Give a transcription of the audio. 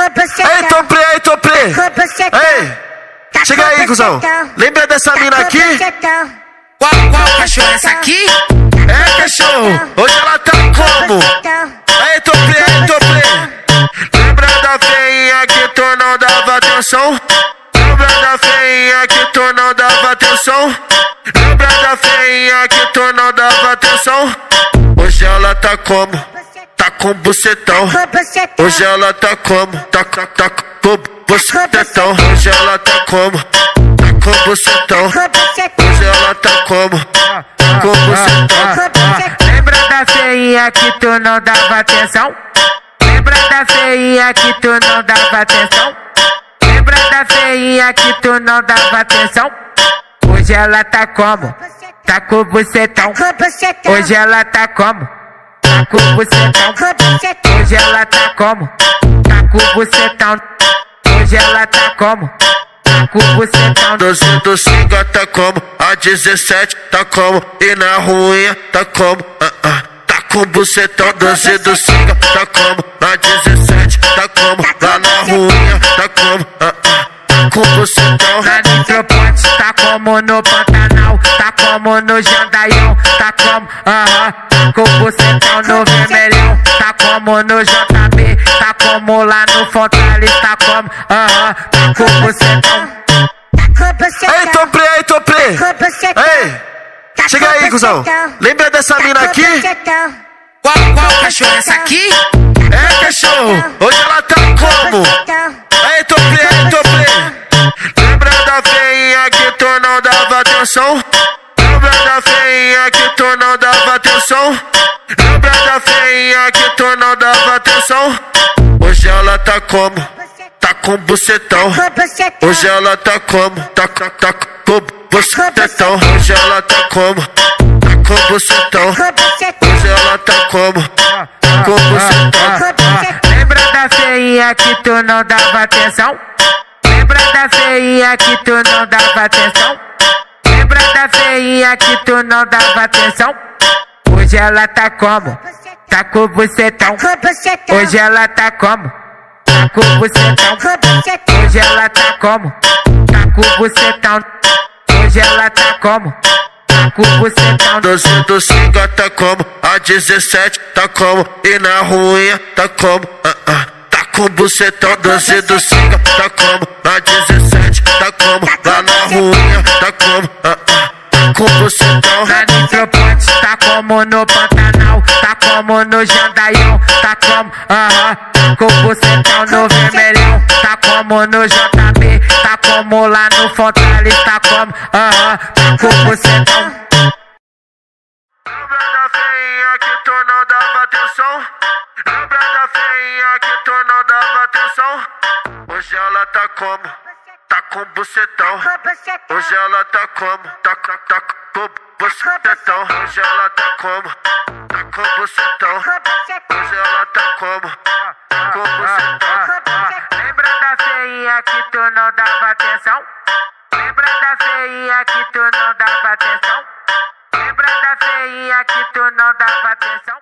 Ei, Topré. Ei, chega aí, cuzão. Lembra dessa mina aqui? Qual cachorro é essa aqui? É, cachorro. Hoje ela tá como? Ei, Topré. Lembra da feinha que tu não dava atenção? Lembra da feinha que tu não dava atenção? Lembra da feinha que tu não dava atenção? Hoje ela tá como? Tá com bucetão. Hoje ela tá como? Tá com bucetão. Hoje ela tá como? Tá com bucetão. Hoje ela tá como? Com bucetão. Lembra da feinha que tu não dava atenção? Lembra da feinha que tu não dava atenção? Lembra da feinha que tu não dava atenção? Hoje ela tá como? Tá com bucetão. Hoje ela tá como? Tá com bucetão. Hoje ela tá como? Tá com bucetão. Hoje ela tá como? Tá com bucetão. 12 do Singa tá como? A 17 tá como? E na ruinha tá como? Tá com bucetão. 12 do Singa tá como? A 17 tá como? Lá na ruinha tá como? Com bucetão. Na Nitroponte tá como no Pantanal, tá como no Jandaião, tá como, com bucetão no Vermelhão, tá como no JB, tá como lá no Fontales, tá como, tá com bucetão. Ei, Topré. Ei, chega aí, cuzão. Lembra dessa mina aqui? Qual cachorro é essa aqui? É, cachorro. Hoje ela tá como? Ei, Topré. Lembra da feinha que tu não dava atenção? Lembra da feinha que tu não dava atenção? Lembra da feinha que tu não dava atenção? Hoje ela tá como? Tá com bucetão. Hoje ela tá como? Tá com bucetão. Hoje ela tá como? Tá com bucetão. Hoje ela tá como? Com bucetão. Lembra da feinha que tu não dava atenção? Lembra da feinha que tu não dava atenção? Lembra da feinha que tu não dava atenção? Hoje ela tá como? Tá com bucetão. Hoje ela tá como? Tá com bucetão. Hoje ela tá como? Tá com bucetão. Hoje ela tá como? Tá com bucetão. 12 do Singa tá como? A 17 tá como? E na ruinha tá como? Tá com bucetão. 12 do Singa tá como? A 17 tá como? Lá na ruinha tá como? Com bucetão. Na Nitroponte tá como no Pantanal, tá como no Jandaião, tá como, com bucetão no Vermelhão, tá como no JB, tá como lá no Fontales, tá como, tá com bucetão. Lembra da feinha que tu não dava atenção? Lembra da feinha que tu não dava atenção? Hoje ela tá como? Tá com bucetão. Hoje ela tá como? Tá com bucetão. Hoje ela tá como? Tá com bucetão. Hoje ela tá como? Com bucetão. Lembra da feinha que tu não dava atenção? Lembra da feinha que tu não dava atenção? Lembra da feinha que tu não dava atenção?